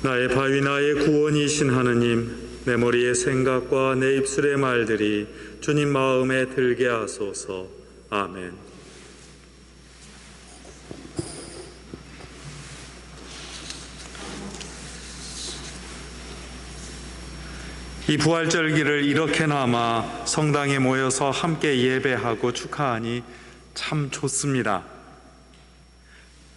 나의 바위 나의 구원이신 하느님, 내 머리의 생각과 내 입술의 말들이 주님 마음에 들게 하소서. 아멘. 이 부활절기를 이렇게나마 성당에 모여서 함께 예배하고 축하하니 참 좋습니다.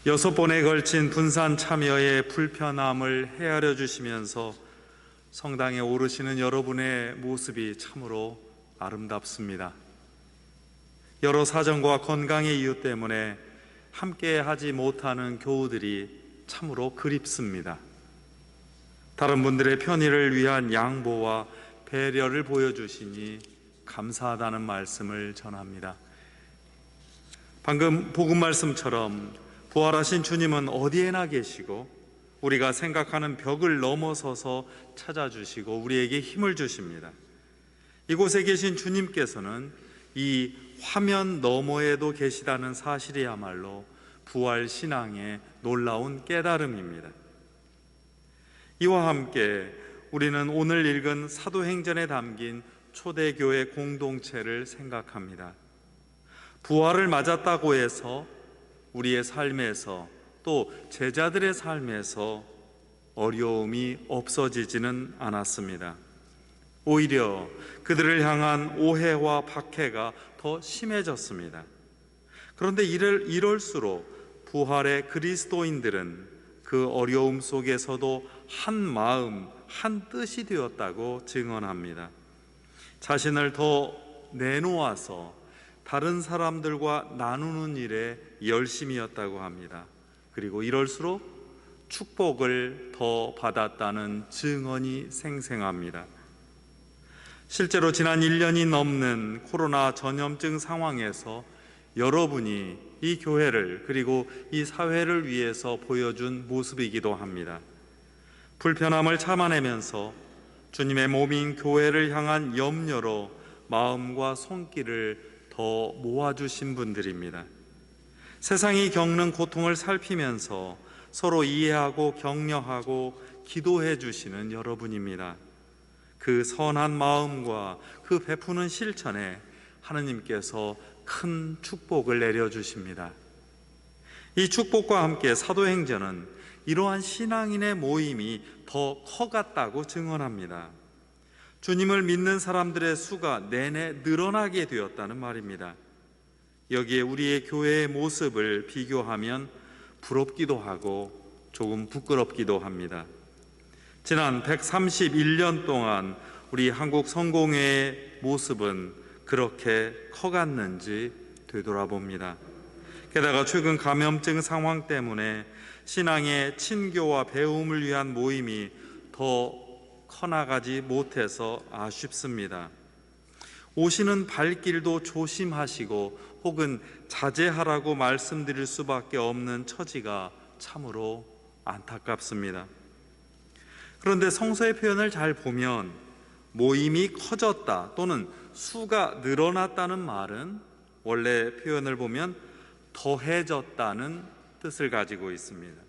6번에 걸친 분산 참여의 불편함을 헤아려 주시면서 성당에 오르시는 여러분의 모습이 참으로 아름답습니다. 여러 사정과 건강의 이유 때문에 함께 하지 못하는 교우들이 참으로 그립습니다. 다른 분들의 편의를 위한 양보와 배려를 보여주시니 감사하다는 말씀을 전합니다. 방금 복음 말씀처럼 부활하신 주님은 어디에나 계시고 우리가 생각하는 벽을 넘어서서 찾아주시고 우리에게 힘을 주십니다. 이곳에 계신 주님께서는 이 화면 너머에도 계시다는 사실이야말로 부활 신앙의 놀라운 깨달음입니다. 이와 함께 우리는 오늘 읽은 사도행전에 담긴 초대교회 공동체를 생각합니다. 부활을 맞았다고 해서 우리의 삶에서 또 제자들의 삶에서 어려움이 없어지지는 않았습니다. 오히려 그들을 향한 오해와 박해가 더 심해졌습니다. 그런데 이럴수록 부활의 그리스도인들은 그 어려움 속에서도 한 마음, 한 뜻이 되었다고 증언합니다. 자신을 더 내놓아서 다른 사람들과 나누는 일에 열심이었다고 합니다. 그리고 이럴수록 축복을 더 받았다는 증언이 생생합니다. 실제로 지난 1년이 넘는 코로나 전염증 상황에서 여러분이 이 교회를 그리고 이 사회를 위해서 보여준 모습이기도 합니다. 불편함을 참아내면서 주님의 몸인 교회를 향한 염려로 마음과 손길을 더 모아주신 분들입니다. 세상이 겪는 고통을 살피면서 서로 이해하고 격려하고 기도해 주시는 여러분입니다. 그 선한 마음과 그 베푸는 실천에 하느님께서 큰 축복을 내려주십니다. 이 축복과 함께 사도행전은 이러한 신앙인의 모임이 더 커갔다고 증언합니다. 주님을 믿는 사람들의 수가 내내 늘어나게 되었다는 말입니다. 여기에 우리의 교회의 모습을 비교하면 부럽기도 하고 조금 부끄럽기도 합니다. 지난 131년 동안 우리 한국 성공회의 모습은 그렇게 커갔는지 되돌아봅니다. 게다가 최근 감염증 상황 때문에 신앙의 친교와 배움을 위한 모임이 더 커나가지 못해서 아쉽습니다. 오시는 발길도 조심하시고 혹은 자제하라고 말씀드릴 수밖에 없는 처지가 참으로 안타깝습니다. 그런데 성서의 표현을 잘 보면 모임이 커졌다 또는 수가 늘어났다는 말은 원래 표현을 보면 더해졌다는 뜻을 가지고 있습니다.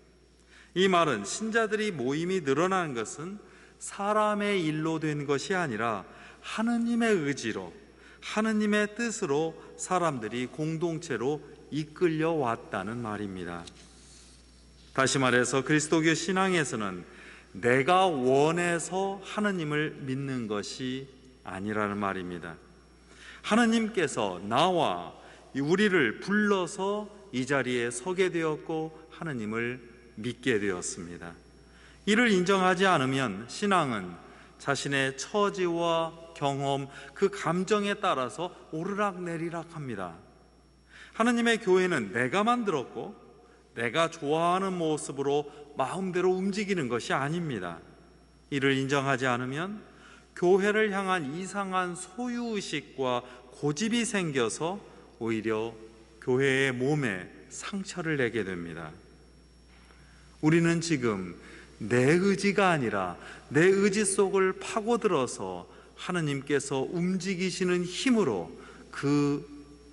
이 말은 신자들이 모임이 늘어나는 것은 사람의 일로 된 것이 아니라 하느님의 의지로, 하느님의 뜻으로 사람들이 공동체로 이끌려 왔다는 말입니다. 다시 말해서 그리스도교 신앙에서는 내가 원해서 하느님을 믿는 것이 아니라는 말입니다. 하느님께서 나와 우리를 불러서 이 자리에 서게 되었고 하느님을 믿게 되었습니다. 이를 인정하지 않으면 신앙은 자신의 처지와 경험, 그 감정에 따라서 오르락내리락 합니다. 하느님의 교회는 내가 만들었고 내가 좋아하는 모습으로 마음대로 움직이는 것이 아닙니다. 이를 인정하지 않으면 교회를 향한 이상한 소유의식과 고집이 생겨서 오히려 교회의 몸에 상처를 내게 됩니다. 우리는 지금 내 의지가 아니라 내 의지 속을 파고들어서 하느님께서 움직이시는 힘으로, 그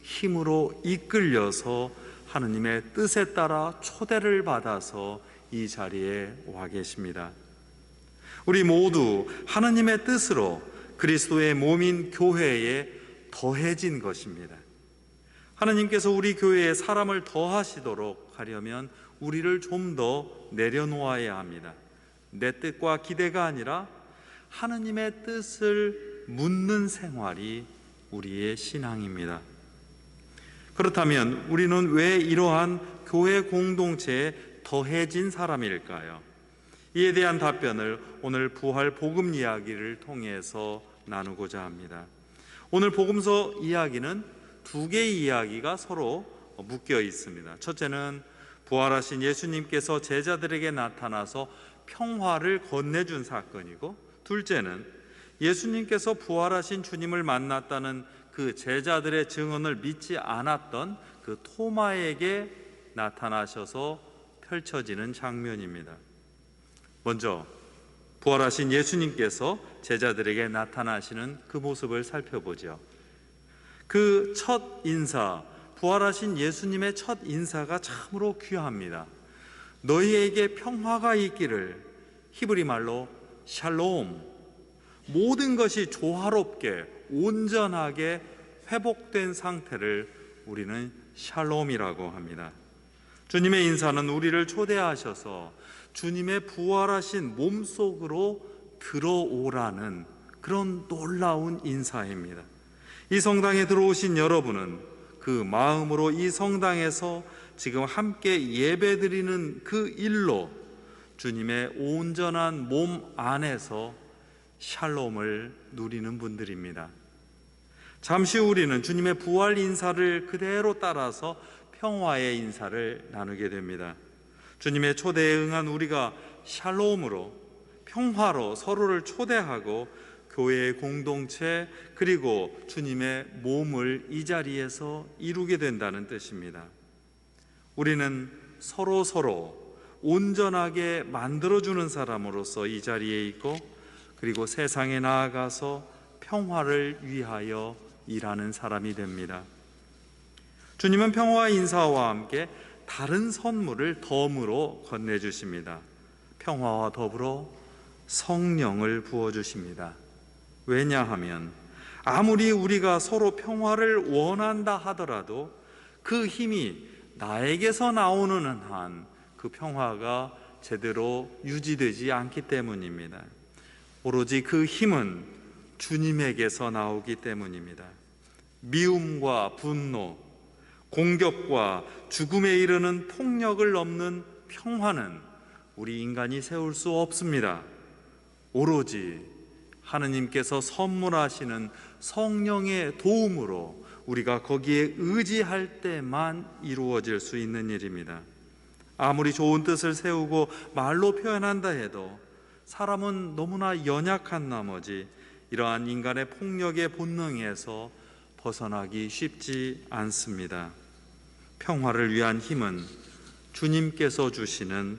힘으로 이끌려서 하느님의 뜻에 따라 초대를 받아서 이 자리에 와 계십니다. 우리 모두 하나님의 뜻으로 그리스도의 몸인 교회에 더해진 것입니다. 하나님께서 우리 교회에 사람을 더하시도록 하려면 우리를 좀 더 내려놓아야 합니다. 내 뜻과 기대가 아니라 하나님의 뜻을 묻는 생활이 우리의 신앙입니다. 그렇다면 우리는 왜 이러한 교회 공동체에 더해진 사람일까요? 이에 대한 답변을 오늘 부활 복음 이야기를 통해서 나누고자 합니다. 오늘 복음서 이야기는 두 개의 이야기가 서로 묶여 있습니다. 첫째는 부활하신 예수님께서 제자들에게 나타나서 평화를 건네준 사건이고, 둘째는 예수님께서 부활하신 주님을 만났다는 그 제자들의 증언을 믿지 않았던 그 토마에게 나타나셔서 펼쳐지는 장면입니다. 먼저 부활하신 예수님께서 제자들에게 나타나시는 그 모습을 살펴보죠. 그 첫 인사, 부활하신 예수님의 첫 인사가 참으로 귀합니다. 너희에게 평화가 있기를, 히브리 말로 샬롬, 모든 것이 조화롭게 온전하게 회복된 상태를 우리는 샬롬이라고 합니다. 주님의 인사는 우리를 초대하셔서 주님의 부활하신 몸속으로 들어오라는 그런 놀라운 인사입니다. 이 성당에 들어오신 여러분은 그 마음으로 이 성당에서 지금 함께 예배드리는 그 일로 주님의 온전한 몸 안에서 샬롬을 누리는 분들입니다. 잠시 후 우리는 주님의 부활 인사를 그대로 따라서 평화의 인사를 나누게 됩니다. 주님의 초대에 응한 우리가 샬롬으로, 평화로 서로를 초대하고 교회의 공동체 그리고 주님의 몸을 이 자리에서 이루게 된다는 뜻입니다. 우리는 서로 온전하게 만들어주는 사람으로서 이 자리에 있고, 그리고 세상에 나아가서 평화를 위하여 일하는 사람이 됩니다. 주님은 평화 인사와 함께 다른 선물을 덤으로 건네주십니다. 평화와 더불어 성령을 부어주십니다. 왜냐하면 아무리 우리가 서로 평화를 원한다 하더라도 그 힘이 나에게서 나오는 한 그 평화가 제대로 유지되지 않기 때문입니다. 오로지 그 힘은 주님에게서 나오기 때문입니다. 미움과 분노, 공격과 죽음에 이르는 폭력을 넘는 평화는 우리 인간이 세울 수 없습니다. 오로지 하느님께서 선물하시는 성령의 도움으로 우리가 거기에 의지할 때만 이루어질 수 있는 일입니다. 아무리 좋은 뜻을 세우고 말로 표현한다 해도 사람은 너무나 연약한 나머지 이러한 인간의 폭력의 본능에서 벗어나기 쉽지 않습니다. 평화를 위한 힘은 주님께서 주시는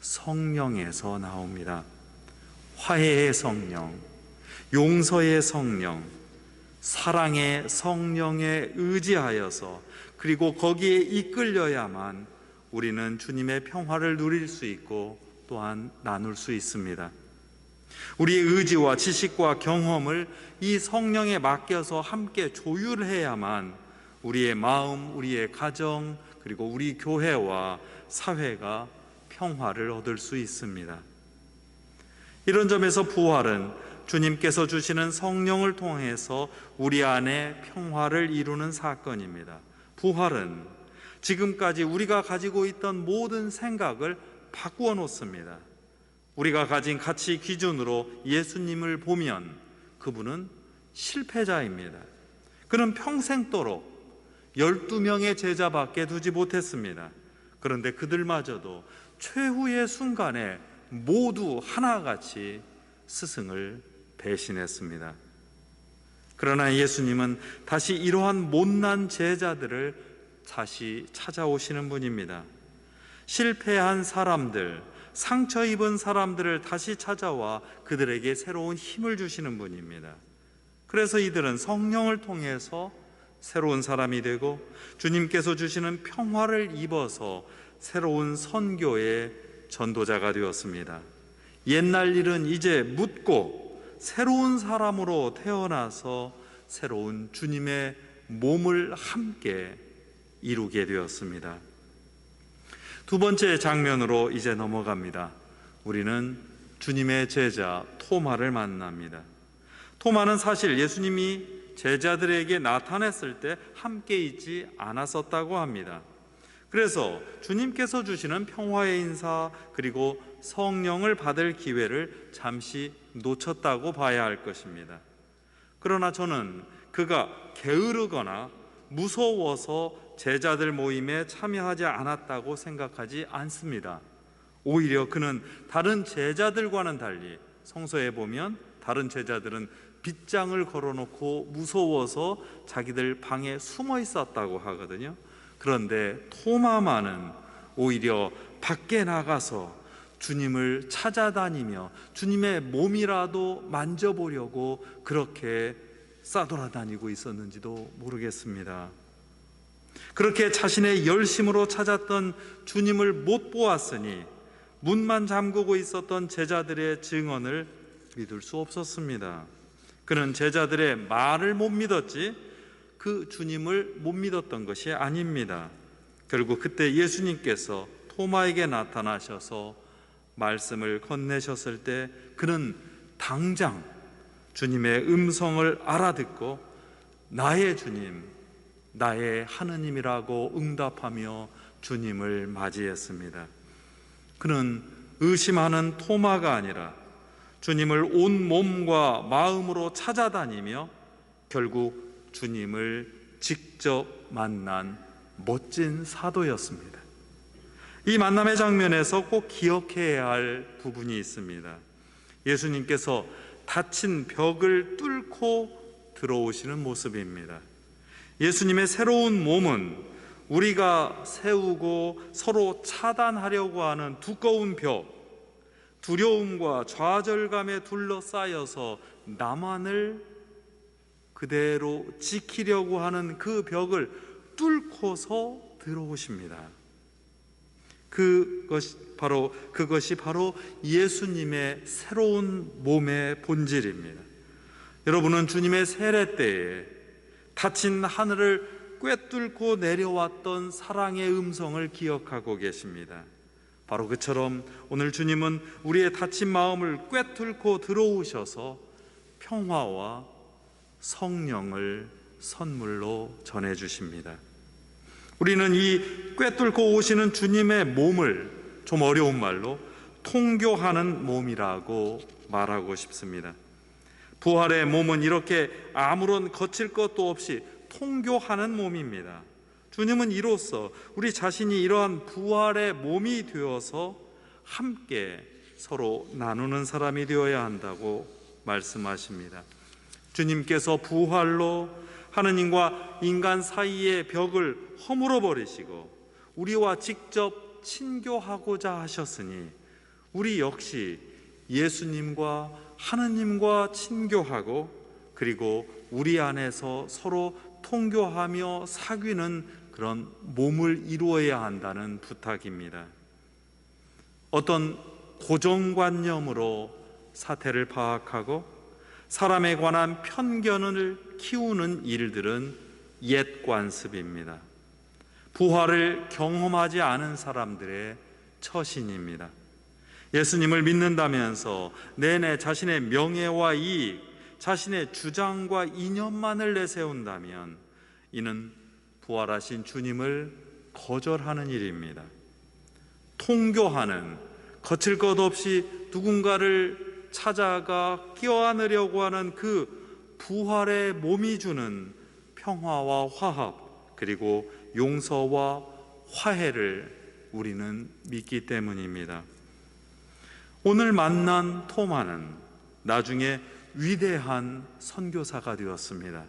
성령에서 나옵니다. 화해의 성령, 용서의 성령, 사랑의 성령에 의지하여서 그리고 거기에 이끌려야만 우리는 주님의 평화를 누릴 수 있고 또한 나눌 수 있습니다. 우리의 의지와 지식과 경험을 이 성령에 맡겨서 함께 조율해야만 우리의 마음, 우리의 가정, 그리고 우리 교회와 사회가 평화를 얻을 수 있습니다. 이런 점에서 부활은 주님께서 주시는 성령을 통해서 우리 안에 평화를 이루는 사건입니다. 부활은 지금까지 우리가 가지고 있던 모든 생각을 바꾸어 놓습니다. 우리가 가진 가치 기준으로 예수님을 보면 그분은 실패자입니다. 그는 평생도록 12명의 제자밖에 두지 못했습니다. 그런데 그들마저도 최후의 순간에 모두 하나같이 스승을 배신했습니다. 그러나 예수님은 다시 이러한 못난 제자들을 다시 찾아오시는 분입니다. 실패한 사람들, 상처 입은 사람들을 다시 찾아와 그들에게 새로운 힘을 주시는 분입니다. 그래서 이들은 성령을 통해서 새로운 사람이 되고 주님께서 주시는 평화를 입어서 새로운 선교의 전도자가 되었습니다. 옛날 일은 이제 묻고 새로운 사람으로 태어나서 새로운 주님의 몸을 함께 이루게 되었습니다. 두 번째 장면으로 이제 넘어갑니다. 우리는 주님의 제자 토마를 만납니다. 토마는 사실 예수님이 제자들에게 나타났을 때 함께 있지 않았었다고 합니다. 그래서 주님께서 주시는 평화의 인사 그리고 성령을 받을 기회를 잠시 놓쳤다고 봐야 할 것입니다. 그러나 저는 그가 게으르거나 무서워서 제자들 모임에 참여하지 않았다고 생각하지 않습니다. 오히려 그는 다른 제자들과는 달리, 성서에 보면 다른 제자들은 빗장을 걸어놓고 무서워서 자기들 방에 숨어 있었다고 하거든요. 그런데 토마만은 오히려 밖에 나가서 주님을 찾아다니며 주님의 몸이라도 만져보려고 그렇게 싸돌아다니고 있었는지도 모르겠습니다. 그렇게 자신의 열심으로 찾았던 주님을 못 보았으니 문만 잠그고 있었던 제자들의 증언을 믿을 수 없었습니다. 그는 제자들의 말을 못 믿었지 그 주님을 못 믿었던 것이 아닙니다. 결국 그때 예수님께서 토마에게 나타나셔서 말씀을 건네셨을 때 그는 당장 주님의 음성을 알아듣고 나의 주님, 나의 하느님이라고 응답하며 주님을 맞이했습니다. 그는 의심하는 토마가 아니라 주님을 온 몸과 마음으로 찾아다니며 결국 주님을 직접 만난 멋진 사도였습니다. 이 만남의 장면에서 꼭 기억해야 할 부분이 있습니다. 예수님께서 닫힌 벽을 뚫고 들어오시는 모습입니다. 예수님의 새로운 몸은 우리가 세우고 서로 차단하려고 하는 두꺼운 벽, 두려움과 좌절감에 둘러싸여서 나만을 그대로 지키려고 하는 그 벽을 뚫고서 들어오십니다. 그것이 바로 예수님의 새로운 몸의 본질입니다. 여러분은 주님의 세례 때에 닫힌 하늘을 꿰뚫고 내려왔던 사랑의 음성을 기억하고 계십니다. 바로 그처럼 오늘 주님은 우리의 닫힌 마음을 꿰뚫고 들어오셔서 평화와 성령을 선물로 전해주십니다. 우리는 이 꿰뚫고 오시는 주님의 몸을 좀 어려운 말로 통교하는 몸이라고 말하고 싶습니다. 부활의 몸은 이렇게 아무런 거칠 것도 없이 통교하는 몸입니다. 주님은 이로써 우리 자신이 이러한 부활의 몸이 되어서 함께 서로 나누는 사람이 되어야 한다고 말씀하십니다. 주님께서 부활로 하느님과 인간 사이의 벽을 허물어 버리시고 우리와 직접 친교하고자 하셨으니 우리 역시 예수님과 하느님과 친교하고 그리고 우리 안에서 서로 통교하며 사귀는 그런 몸을 이루어야 한다는 부탁입니다. 어떤 고정관념으로 사태를 파악하고 사람에 관한 편견을 키우는 일들은 옛 관습입니다. 부활을 경험하지 않은 사람들의 처신입니다. 예수님을 믿는다면서 내내 자신의 명예와 이익, 자신의 주장과 이념만을 내세운다면 이는 부활하신 주님을 거절하는 일입니다. 통교하는, 거칠 것 없이 누군가를 찾아가 껴안으려고 하는 그 부활의 몸이 주는 평화와 화합 그리고 용서와 화해를 우리는 믿기 때문입니다. 오늘 만난 토마는 나중에 위대한 선교사가 되었습니다.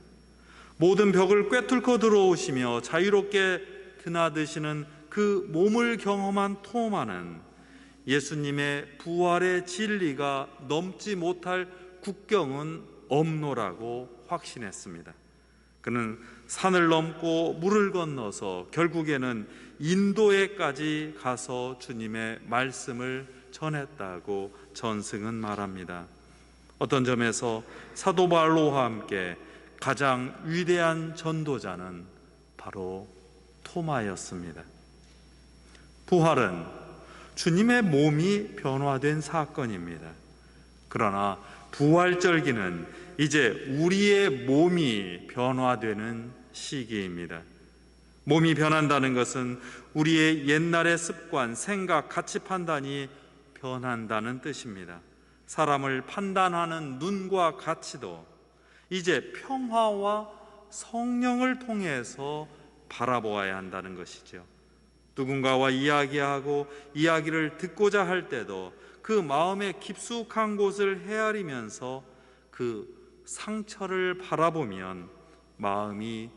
모든 벽을 꿰뚫고 들어오시며 자유롭게 드나드시는 그 몸을 경험한 토마는 예수님의 부활의 진리가 넘지 못할 국경은 없노라고 확신했습니다. 그는 산을 넘고 물을 건너서 결국에는 인도에까지 가서 주님의 말씀을 전했다고 전승은 말합니다. 어떤 점에서 사도 바울과 함께 가장 위대한 전도자는 바로 토마였습니다. 부활은 주님의 몸이 변화된 사건입니다. 그러나 부활절기는 이제 우리의 몸이 변화되는 시기입니다. 몸이 변한다는 것은 우리의 옛날의 습관, 생각, 가치 판단이 변한다는 뜻입니다. 사람을 판단하는 눈과 가치도 이제 평화와 성령을 통해서 바라보아야 한다는 것이죠. 누군가와 이야기하고 이야기를 듣고자 할 때도 그 마음의 깊숙한 곳을 헤아리면서 그 상처를 바라보면 마음이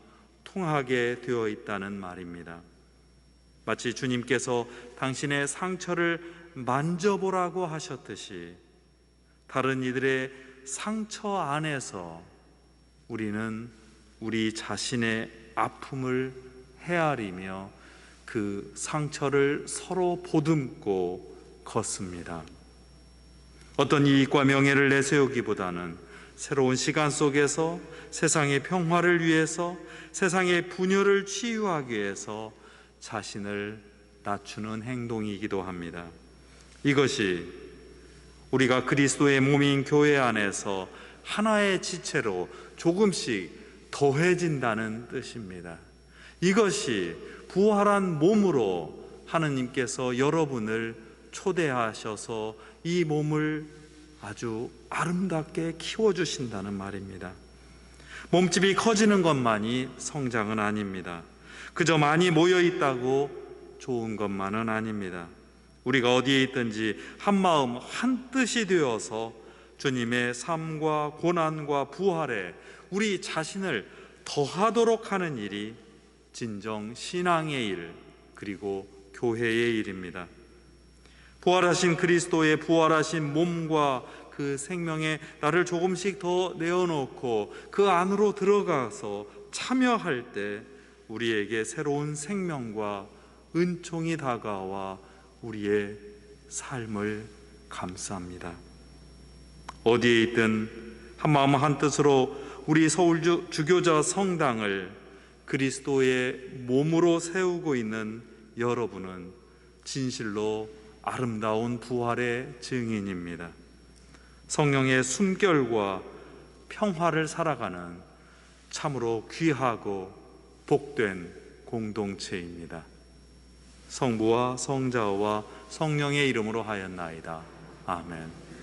통하게 되어 있다는 말입니다. 마치 주님께서 당신의 상처를 만져보라고 하셨듯이 다른 이들의 상처 안에서 우리는 우리 자신의 아픔을 헤아리며 그 상처를 서로 보듬고 걷습니다. 어떤 이익과 명예를 내세우기보다는 새로운 시간 속에서 세상의 평화를 위해서, 세상의 분열을 치유하기 위해서 자신을 낮추는 행동이기도 합니다. 이것이 우리가 그리스도의 몸인 교회 안에서 하나의 지체로 조금씩 더해진다는 뜻입니다. 이것이 부활한 몸으로 하느님께서 여러분을 초대하셔서 이 몸을 아주 아름답게 키워주신다는 말입니다. 몸집이 커지는 것만이 성장은 아닙니다. 그저 많이 모여있다고 좋은 것만은 아닙니다. 우리가 어디에 있든지 한마음 한뜻이 되어서 주님의 삶과 고난과 부활에 우리 자신을 더하도록 하는 일이 진정 신앙의 일, 그리고 교회의 일입니다. 부활하신 그리스도의 부활하신 몸과 그 생명에 나를 조금씩 더 내어놓고 그 안으로 들어가서 참여할 때 우리에게 새로운 생명과 은총이 다가와 우리의 삶을 감쌉니다. 어디에 있든 한마음 한뜻으로 우리 서울 주교자 성당을 그리스도의 몸으로 세우고 있는 여러분은 진실로 아름다운 부활의 증인입니다. 성령의 숨결과 평화를 살아가는 참으로 귀하고 복된 공동체입니다. 성부와 성자와 성령의 이름으로 하였나이다. 아멘.